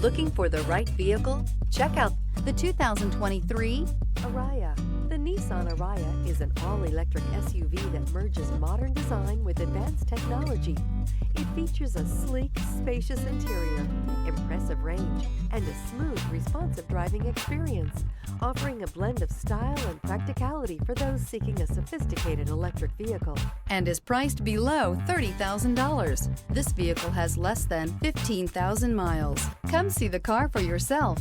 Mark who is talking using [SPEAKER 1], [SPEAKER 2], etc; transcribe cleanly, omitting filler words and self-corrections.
[SPEAKER 1] Looking for the right vehicle? Check out the 2023 Ariya. The Nissan Ariya is an all-electric SUV that merges modern design with advanced technology. It features a sleek, spacious interior, impressive range, and a smooth, responsive driving experience, offering a blend of style and practicality for those seeking a sophisticated electric vehicle. And is priced below $30,000. This vehicle has less than 15,000 miles. Come see the car for yourself.